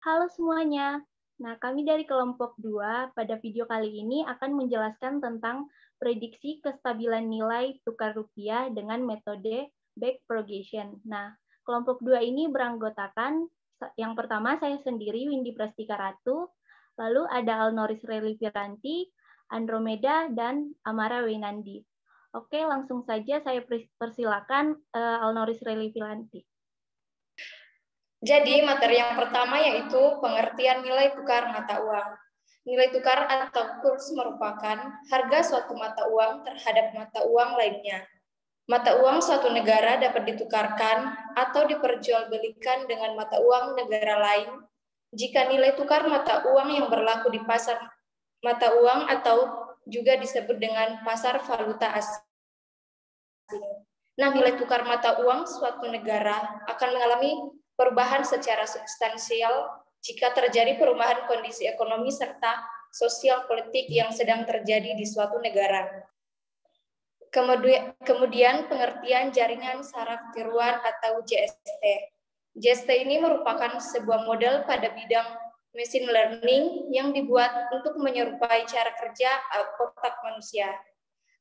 Halo semuanya. Nah, kami dari kelompok 2 pada video kali ini akan menjelaskan tentang prediksi kestabilan nilai tukar rupiah dengan metode backpropagation. Nah, kelompok 2 ini beranggotakan yang pertama saya sendiri Windy Prastika Ratu, lalu ada Alnoris Reliviranti, Andromeda, dan Amara Winandi. Oke, langsung saja saya persilakan Alnoris Reliviranti. Jadi, materi yang pertama yaitu pengertian nilai tukar mata uang. Nilai tukar atau kurs merupakan harga suatu mata uang terhadap mata uang lainnya. Mata uang suatu negara dapat ditukarkan atau diperjualbelikan dengan mata uang negara lain jika nilai tukar mata uang yang berlaku di pasar mata uang atau juga disebut dengan pasar valuta asing. Nah, nilai tukar mata uang suatu negara akan mengalami perubahan secara substansial jika terjadi perubahan kondisi ekonomi serta sosial politik yang sedang terjadi di suatu negara. Kemudian pengertian jaringan saraf tiruan atau JST. JST ini merupakan sebuah model pada bidang machine learning yang dibuat untuk menyerupai cara kerja otak manusia.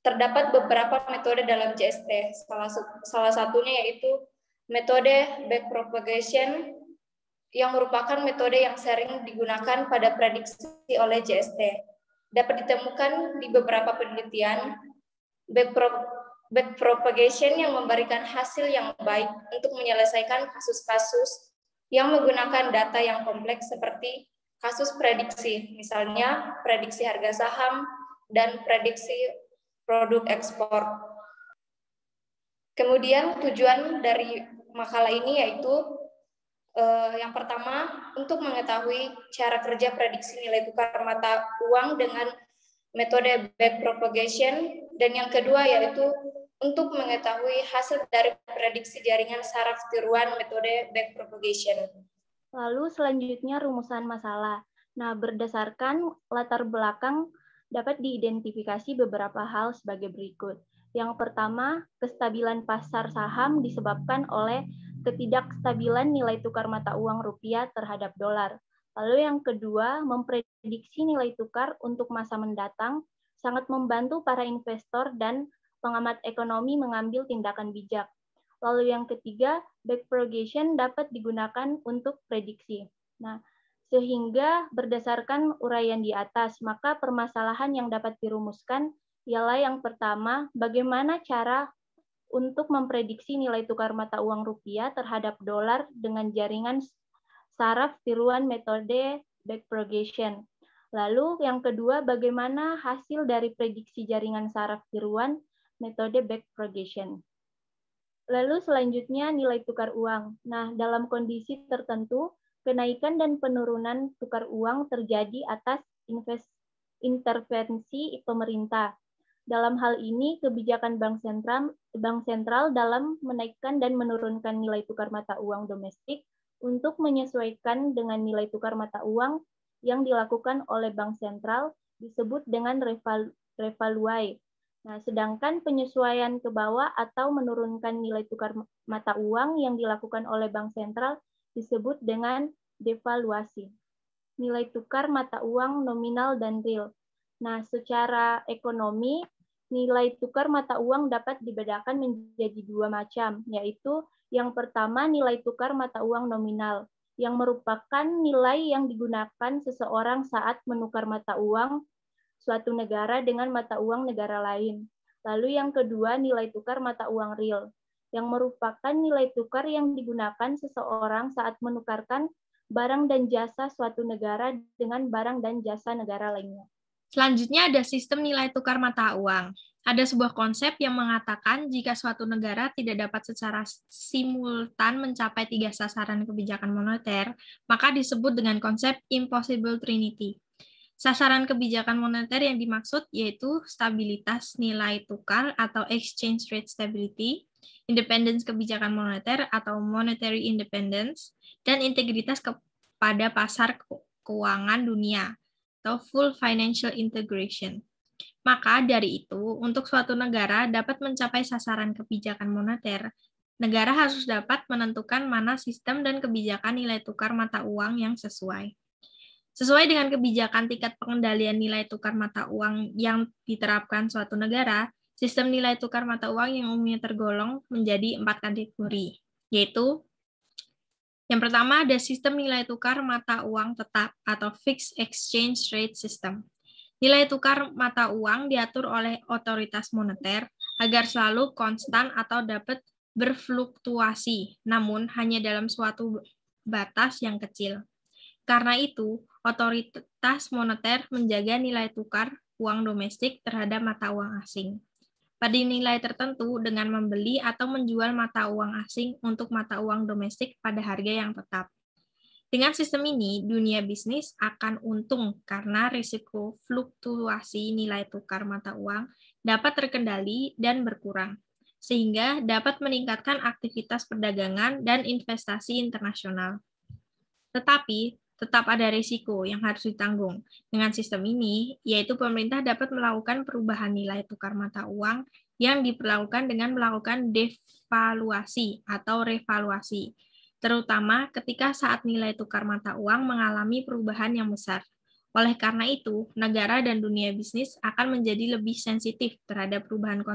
Terdapat beberapa metode dalam JST, salah satunya yaitu metode backpropagation yang merupakan metode yang sering digunakan pada prediksi oleh JST. Dapat ditemukan di beberapa penelitian. Backpropagation yang memberikan hasil yang baik untuk menyelesaikan kasus-kasus yang menggunakan data yang kompleks seperti kasus prediksi, misalnya prediksi harga saham dan prediksi produk ekspor. Kemudian tujuan dari makalah ini yaitu yang pertama untuk mengetahui cara kerja prediksi nilai tukar mata uang dengan metode backpropagation, dan yang kedua yaitu untuk mengetahui hasil dari prediksi jaringan saraf tiruan metode backpropagation. Lalu selanjutnya rumusan masalah. Nah, berdasarkan latar belakang dapat diidentifikasi beberapa hal sebagai berikut. Yang pertama, kestabilan pasar saham disebabkan oleh ketidakstabilan nilai tukar mata uang rupiah terhadap dolar. Lalu yang kedua, memprediksi nilai tukar untuk masa mendatang sangat membantu para investor dan pengamat ekonomi mengambil tindakan bijak. Lalu yang ketiga, backpropagation dapat digunakan untuk prediksi. Nah, sehingga berdasarkan uraian di atas, maka permasalahan yang dapat dirumuskan ialah yang pertama, bagaimana cara untuk memprediksi nilai tukar mata uang rupiah terhadap dolar dengan jaringan saraf tiruan metode backpropagation. Lalu yang kedua, bagaimana hasil dari prediksi jaringan saraf tiruan metode backpropagation. Lalu selanjutnya nilai tukar uang. Nah, dalam kondisi tertentu, kenaikan dan penurunan tukar uang terjadi atas intervensi pemerintah. Dalam hal ini, kebijakan bank sentral dalam menaikkan dan menurunkan nilai tukar mata uang domestik untuk menyesuaikan dengan nilai tukar mata uang yang dilakukan oleh bank sentral disebut dengan revaluai. Nah, sedangkan penyesuaian ke bawah atau menurunkan nilai tukar mata uang yang dilakukan oleh bank sentral disebut dengan devaluasi. Nilai tukar mata uang nominal dan real. Nah, secara ekonomi, nilai tukar mata uang dapat dibedakan menjadi dua macam, yaitu yang pertama nilai tukar mata uang nominal, yang merupakan nilai yang digunakan seseorang saat menukar mata uang suatu negara dengan mata uang negara lain. Lalu yang kedua nilai tukar mata uang real, yang merupakan nilai tukar yang digunakan seseorang saat menukarkan barang dan jasa suatu negara dengan barang dan jasa negara lainnya. Selanjutnya ada sistem nilai tukar mata uang. Ada sebuah konsep yang mengatakan jika suatu negara tidak dapat secara simultan mencapai 3 sasaran kebijakan moneter, maka disebut dengan konsep impossible trinity. Sasaran kebijakan moneter yang dimaksud yaitu stabilitas nilai tukar atau exchange rate stability, independence kebijakan moneter atau monetary independence, dan integritas kepada pasar keuangan dunia atau full financial integration. Maka dari itu, untuk suatu negara dapat mencapai sasaran kebijakan moneter, negara harus dapat menentukan mana sistem dan kebijakan nilai tukar mata uang yang sesuai. Sesuai dengan kebijakan tingkat pengendalian nilai tukar mata uang yang diterapkan suatu negara, sistem nilai tukar mata uang yang umumnya tergolong menjadi 4 kategori, yaitu yang pertama ada sistem nilai tukar mata uang tetap atau fixed exchange rate system. Nilai tukar mata uang diatur oleh otoritas moneter agar selalu konstan atau dapat berfluktuasi, namun hanya dalam suatu batas yang kecil. Karena itu, otoritas moneter menjaga nilai tukar uang domestik terhadap mata uang asing pada nilai tertentu dengan membeli atau menjual mata uang asing untuk mata uang domestik pada harga yang tetap. Dengan sistem ini, dunia bisnis akan untung karena risiko fluktuasi nilai tukar mata uang dapat terkendali dan berkurang, sehingga dapat meningkatkan aktivitas perdagangan dan investasi internasional. Tetapi, tetap ada risiko yang harus ditanggung. Dengan sistem ini, yaitu pemerintah dapat melakukan perubahan nilai tukar mata uang yang diperlakukan dengan melakukan devaluasi atau revaluasi, terutama ketika saat nilai tukar mata uang mengalami perubahan yang besar. Oleh karena itu, negara dan dunia bisnis akan menjadi lebih sensitif terhadap perubahan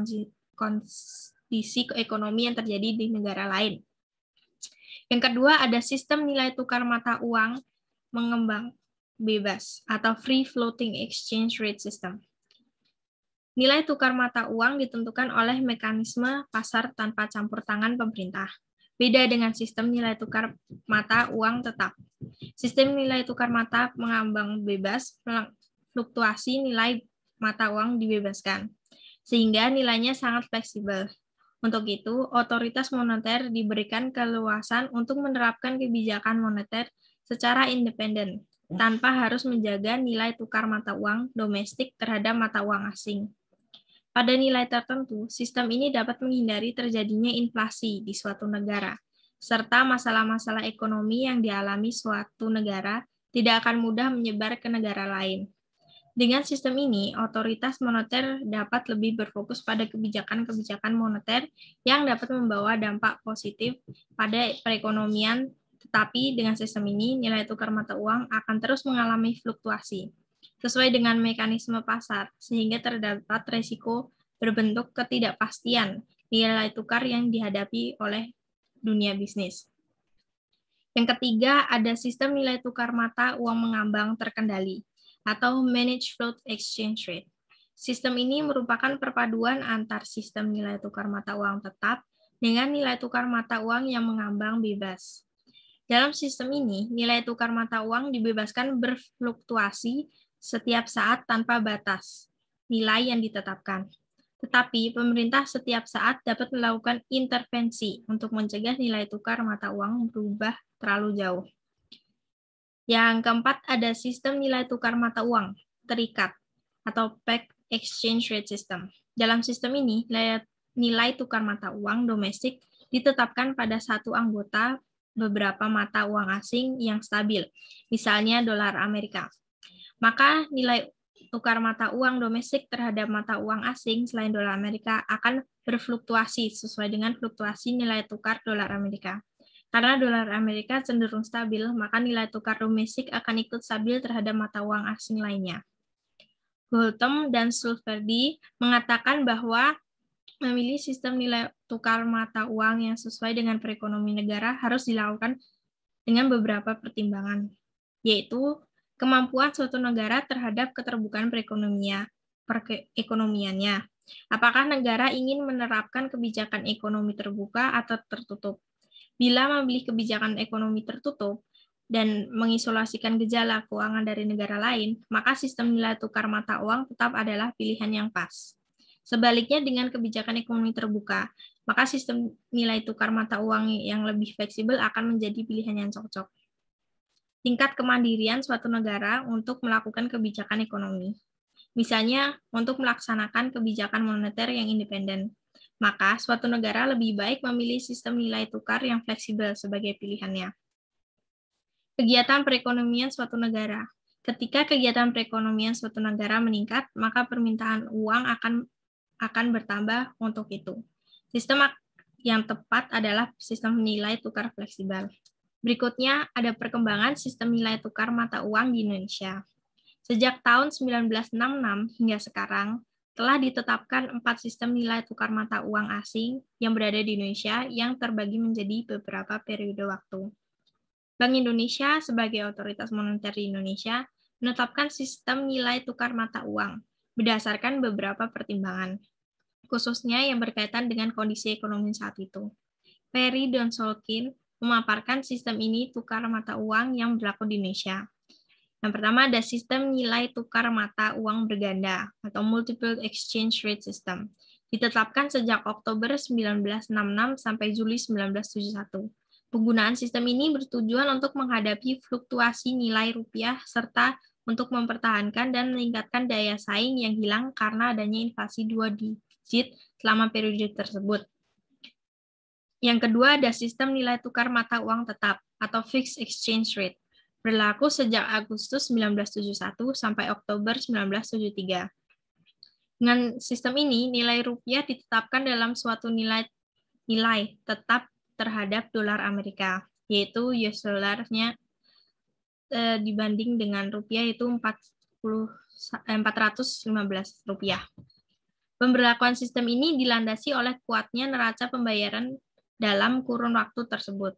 kondisi ekonomi yang terjadi di negara lain. Yang kedua, ada sistem nilai tukar mata uang mengembang bebas atau free floating exchange rate system. Nilai tukar mata uang ditentukan oleh mekanisme pasar tanpa campur tangan pemerintah. Beda dengan sistem nilai tukar mata uang tetap. Sistem nilai tukar mata mengambang bebas, fluktuasi nilai mata uang dibebaskan, sehingga nilainya sangat fleksibel. Untuk itu, otoritas moneter diberikan keleluasan untuk menerapkan kebijakan moneter secara independen, tanpa harus menjaga nilai tukar mata uang domestik terhadap mata uang asing. Pada nilai tertentu, sistem ini dapat menghindari terjadinya inflasi di suatu negara, serta masalah-masalah ekonomi yang dialami suatu negara tidak akan mudah menyebar ke negara lain. Dengan sistem ini, otoritas moneter dapat lebih berfokus pada kebijakan-kebijakan moneter yang dapat membawa dampak positif pada perekonomian, tetapi dengan sistem ini, nilai tukar mata uang akan terus mengalami fluktuasi sesuai dengan mekanisme pasar, sehingga terdapat risiko berbentuk ketidakpastian nilai tukar yang dihadapi oleh dunia bisnis. Yang ketiga, ada sistem nilai tukar mata uang mengambang terkendali atau managed float exchange rate. Sistem ini merupakan perpaduan antar sistem nilai tukar mata uang tetap dengan nilai tukar mata uang yang mengambang bebas. Dalam sistem ini, nilai tukar mata uang dibebaskan berfluktuasi setiap saat tanpa batas nilai yang ditetapkan. Tetapi pemerintah setiap saat dapat melakukan intervensi untuk mencegah nilai tukar mata uang berubah terlalu jauh. Yang keempat, ada sistem nilai tukar mata uang terikat atau pegged exchange rate system. Dalam sistem ini, nilai tukar mata uang domestik ditetapkan pada satu anggota beberapa mata uang asing yang stabil, misalnya dolar Amerika. Maka nilai tukar mata uang domestik terhadap mata uang asing selain dolar Amerika akan berfluktuasi sesuai dengan fluktuasi nilai tukar dolar Amerika. Karena dolar Amerika cenderung stabil, maka nilai tukar domestik akan ikut stabil terhadap mata uang asing lainnya. Goltom dan Sulverdi mengatakan bahwa memilih sistem nilai tukar mata uang yang sesuai dengan perekonomian negara harus dilakukan dengan beberapa pertimbangan, yaitu kemampuan suatu negara terhadap keterbukaan perekonomiannya. Apakah negara ingin menerapkan kebijakan ekonomi terbuka atau tertutup? Bila memilih kebijakan ekonomi tertutup dan mengisolasikan gejala keuangan dari negara lain, maka sistem nilai tukar mata uang tetap adalah pilihan yang pas. Sebaliknya dengan kebijakan ekonomi terbuka, maka sistem nilai tukar mata uang yang lebih fleksibel akan menjadi pilihan yang cocok. Tingkat kemandirian suatu negara untuk melakukan kebijakan ekonomi. Misalnya, untuk melaksanakan kebijakan moneter yang independen, maka suatu negara lebih baik memilih sistem nilai tukar yang fleksibel sebagai pilihannya. Kegiatan perekonomian suatu negara. Ketika kegiatan perekonomian suatu negara meningkat, maka permintaan uang akan bertambah untuk itu. Sistem yang tepat adalah sistem nilai tukar fleksibel. Berikutnya ada perkembangan sistem nilai tukar mata uang di Indonesia. Sejak tahun 1966 hingga sekarang, telah ditetapkan 4 sistem nilai tukar mata uang asing yang berada di Indonesia yang terbagi menjadi beberapa periode waktu. Bank Indonesia sebagai otoritas moneter di Indonesia menetapkan sistem nilai tukar mata uang berdasarkan beberapa pertimbangan, khususnya yang berkaitan dengan kondisi ekonomi saat itu. Perry dan Solkin memaparkan sistem ini tukar mata uang yang berlaku di Indonesia. Yang pertama ada sistem nilai tukar mata uang berganda atau Multiple Exchange Rate System. Ditetapkan sejak Oktober 1966 sampai Juli 1971. Penggunaan sistem ini bertujuan untuk menghadapi fluktuasi nilai rupiah serta untuk mempertahankan dan meningkatkan daya saing yang hilang karena adanya inflasi 2 digit selama periode tersebut. Yang kedua ada sistem nilai tukar mata uang tetap atau Fixed Exchange Rate. Berlaku sejak Agustus 1971 sampai Oktober 1973. Dengan sistem ini, nilai rupiah ditetapkan dalam suatu nilai tetap terhadap dolar Amerika, yaitu US dollarnya dibanding dengan rupiah itu 415 rupiah. Pemberlakuan sistem ini dilandasi oleh kuatnya neraca pembayaran dalam kurun waktu tersebut.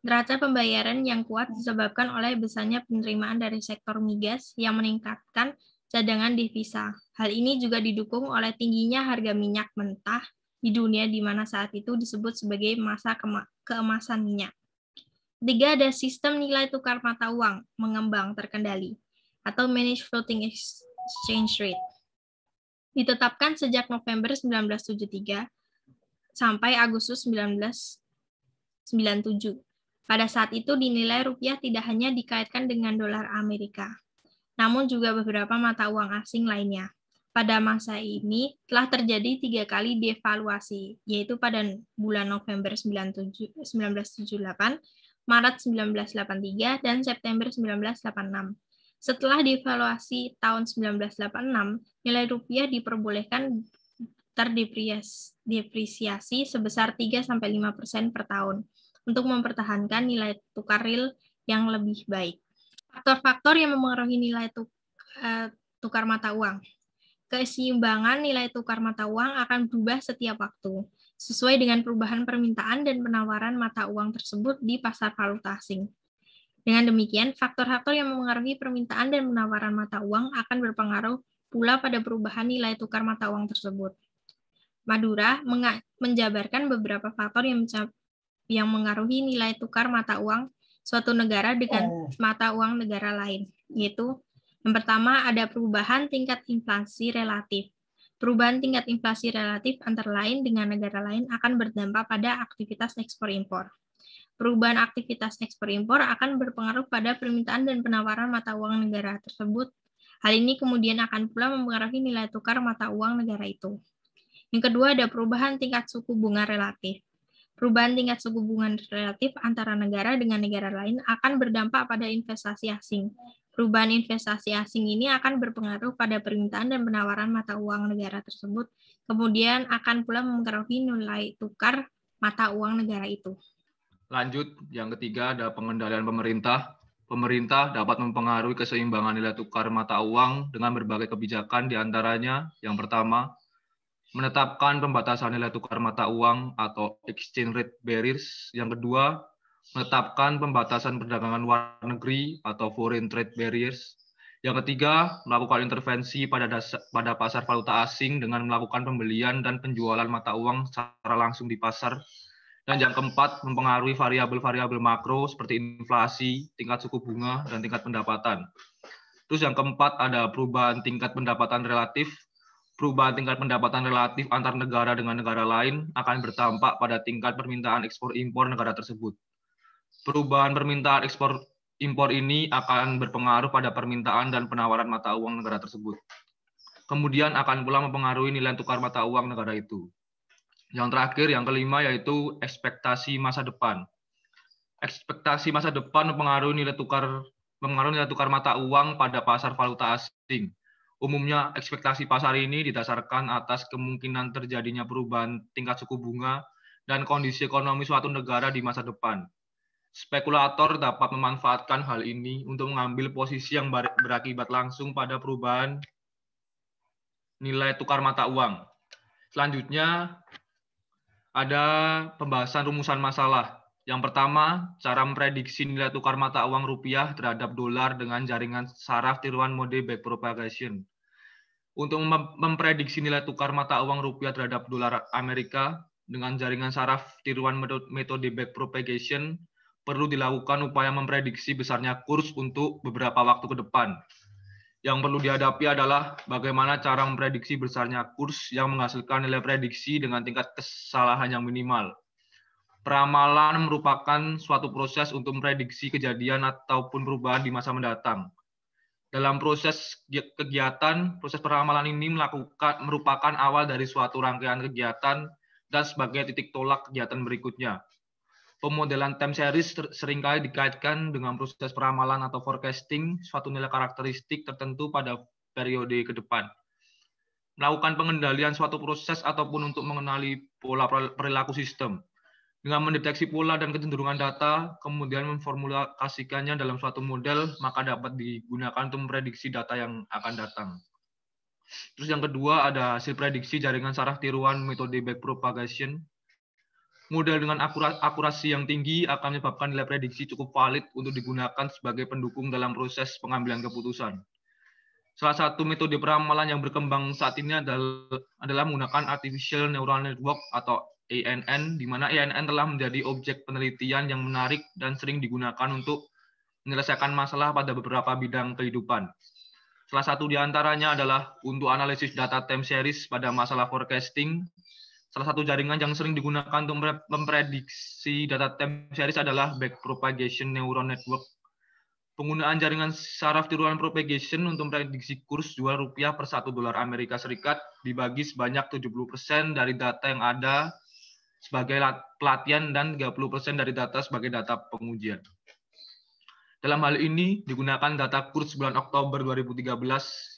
Neraca pembayaran yang kuat disebabkan oleh besarnya penerimaan dari sektor migas yang meningkatkan cadangan devisa. Hal ini juga didukung oleh tingginya harga minyak mentah di dunia di mana saat itu disebut sebagai masa keemasan minyak. Ketiga ada sistem nilai tukar mata uang mengembang terkendali atau Managed Floating Exchange Rate. Ditetapkan sejak November 1973 sampai Agustus 1997. Pada saat itu dinilai rupiah tidak hanya dikaitkan dengan dolar Amerika, namun juga beberapa mata uang asing lainnya. Pada masa ini telah terjadi 3 kali devaluasi, yaitu pada bulan November 1978, Maret 1983, dan September 1986. Setelah devaluasi tahun 1986, nilai rupiah diperbolehkan terdepresiasi sebesar 3-5% per tahun untuk mempertahankan nilai tukar real yang lebih baik. Faktor-faktor yang mempengaruhi nilai tukar mata uang. Keseimbangan nilai tukar mata uang akan berubah setiap waktu, sesuai dengan perubahan permintaan dan penawaran mata uang tersebut di pasar valuta asing. Dengan demikian, faktor-faktor yang mempengaruhi permintaan dan penawaran mata uang akan berpengaruh pula pada perubahan nilai tukar mata uang tersebut. Madura menjabarkan beberapa faktor yang mengaruhi nilai tukar mata uang suatu negara dengan mata uang negara lain, yaitu yang pertama ada perubahan tingkat inflasi relatif. Perubahan tingkat inflasi relatif antara lain dengan negara lain akan berdampak pada aktivitas ekspor-impor. Perubahan aktivitas ekspor-impor akan berpengaruh pada permintaan dan penawaran mata uang negara tersebut. Hal ini kemudian akan pula mempengaruhi nilai tukar mata uang negara itu. Yang kedua ada perubahan tingkat suku bunga relatif. Perubahan tingkat suku bunga relatif antara negara dengan negara lain akan berdampak pada investasi asing. Perubahan investasi asing ini akan berpengaruh pada permintaan dan penawaran mata uang negara tersebut, kemudian akan pula mempengaruhi nilai tukar mata uang negara itu. Lanjut, yang ketiga ada pengendalian pemerintah. Pemerintah dapat mempengaruhi keseimbangan nilai tukar mata uang dengan berbagai kebijakan, diantaranya yang pertama, menetapkan pembatasan nilai tukar mata uang atau exchange rate barriers. Yang kedua, menetapkan pembatasan perdagangan luar negeri atau foreign trade barriers. Yang ketiga, melakukan intervensi pada pasar valuta asing dengan melakukan pembelian dan penjualan mata uang secara langsung di pasar. Dan yang keempat, mempengaruhi variabel-variabel makro seperti inflasi, tingkat suku bunga, dan tingkat pendapatan. Terus yang keempat, ada perubahan tingkat pendapatan relatif. Perubahan tingkat pendapatan relatif antar negara dengan negara lain akan berdampak pada tingkat permintaan ekspor-impor negara tersebut. Perubahan permintaan ekspor-impor ini akan berpengaruh pada permintaan dan penawaran mata uang negara tersebut. Kemudian akan pula mempengaruhi nilai tukar mata uang negara itu. Yang terakhir, yang kelima, yaitu ekspektasi masa depan. Ekspektasi masa depan mempengaruhi nilai tukar mata uang pada pasar valuta asing. Umumnya, ekspektasi pasar ini didasarkan atas kemungkinan terjadinya perubahan tingkat suku bunga dan kondisi ekonomi suatu negara di masa depan. Spekulator dapat memanfaatkan hal ini untuk mengambil posisi yang berakibat langsung pada perubahan nilai tukar mata uang. Selanjutnya, ada pembahasan rumusan masalah. Yang pertama, cara memprediksi nilai tukar mata uang rupiah terhadap dolar dengan jaringan saraf tiruan mode backpropagation. Untuk memprediksi nilai tukar mata uang rupiah terhadap dolar Amerika dengan jaringan saraf tiruan metode backpropagation, perlu dilakukan upaya memprediksi besarnya kurs untuk beberapa waktu ke depan. Yang perlu dihadapi adalah bagaimana cara memprediksi besarnya kurs yang menghasilkan nilai prediksi dengan tingkat kesalahan yang minimal. Peramalan merupakan suatu proses untuk memprediksi kejadian ataupun perubahan di masa mendatang. Dalam proses kegiatan, proses peramalan ini merupakan awal dari suatu rangkaian kegiatan dan sebagai titik tolak kegiatan berikutnya. Pemodelan time series seringkali dikaitkan dengan proses peramalan atau forecasting suatu nilai karakteristik tertentu pada periode ke depan. Melakukan pengendalian suatu proses ataupun untuk mengenali pola perilaku sistem. Dengan mendeteksi pola dan kecenderungan data, kemudian memformulasikannya dalam suatu model, maka dapat digunakan untuk memprediksi data yang akan datang. Terus yang kedua ada hasil prediksi jaringan saraf tiruan metode backpropagation. Model dengan akurasi yang tinggi akan menyebabkan nilai prediksi cukup valid untuk digunakan sebagai pendukung dalam proses pengambilan keputusan. Salah satu metode peramalan yang berkembang saat ini adalah menggunakan Artificial Neural Network atau ANN, di mana ANN telah menjadi objek penelitian yang menarik dan sering digunakan untuk menyelesaikan masalah pada beberapa bidang kehidupan. Salah satu di antaranya adalah untuk analisis data time series pada masalah forecasting. Salah satu jaringan yang sering digunakan untuk memprediksi data time series adalah Backpropagation Neural Network. Penggunaan jaringan saraf tiruan propagation untuk memprediksi kurs jual rupiah per 1 dolar Amerika Serikat dibagi sebanyak 70% dari data yang ada sebagai pelatihan dan 30% dari data sebagai data pengujian. Dalam hal ini digunakan data kurs bulan Oktober 2013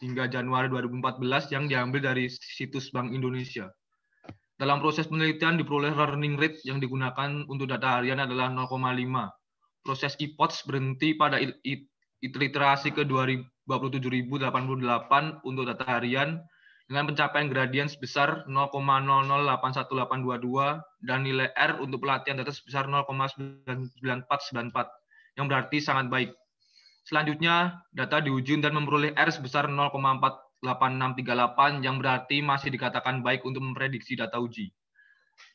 hingga Januari 2014 yang diambil dari situs Bank Indonesia. Dalam proses penelitian diperoleh learning rate yang digunakan untuk data harian adalah 0,5. Proses IPOTS berhenti pada iterasi ke 27.088 untuk data harian dengan pencapaian gradien sebesar 0,0081822 dan nilai R untuk pelatihan data sebesar 0,99494 yang berarti sangat baik. Selanjutnya, data diuji dan memperoleh R sebesar 0,48638 yang berarti masih dikatakan baik untuk memprediksi data uji.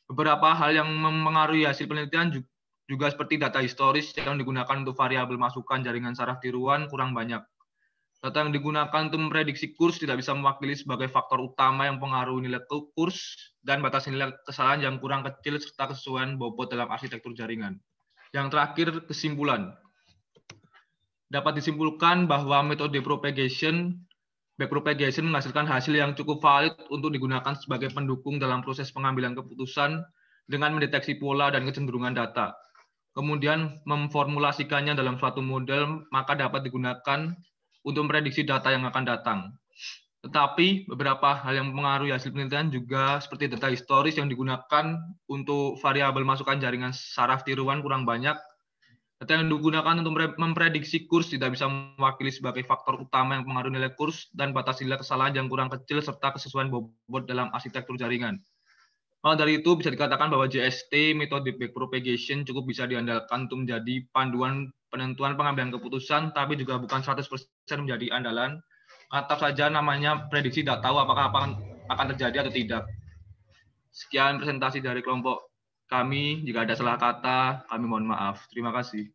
Beberapa hal yang mempengaruhi hasil penelitian juga seperti data historis yang digunakan untuk variabel masukan jaringan saraf tiruan kurang banyak. Data yang digunakan untuk memprediksi kurs tidak bisa mewakili sebagai faktor utama yang mempengaruhi nilai kurs dan batas nilai kesalahan yang kurang kecil serta kesesuaian bobot dalam arsitektur jaringan. Yang terakhir, kesimpulan. Dapat disimpulkan bahwa metode backpropagation menghasilkan hasil yang cukup valid untuk digunakan sebagai pendukung dalam proses pengambilan keputusan dengan mendeteksi pola dan kecenderungan data. Kemudian memformulasikannya dalam suatu model, maka dapat digunakan untuk memprediksi data yang akan datang. Tetapi beberapa hal yang mempengaruhi hasil penelitian juga seperti data historis yang digunakan untuk variabel masukan jaringan saraf tiruan kurang banyak. Data yang digunakan untuk memprediksi kurs tidak bisa mewakili sebagai faktor utama yang mempengaruhi nilai kurs dan batas nilai kesalahan yang kurang kecil serta kesesuaian bobot dalam arsitektur jaringan. Maka dari itu bisa dikatakan bahwa JST metode backpropagation cukup bisa diandalkan untuk menjadi panduan penentuan pengambilan keputusan, tapi juga bukan 100% menjadi andalan. Tetap saja namanya prediksi tidak tahu apakah akan terjadi atau tidak. Sekian presentasi dari kelompok kami. Jika ada salah kata, kami mohon maaf. Terima kasih.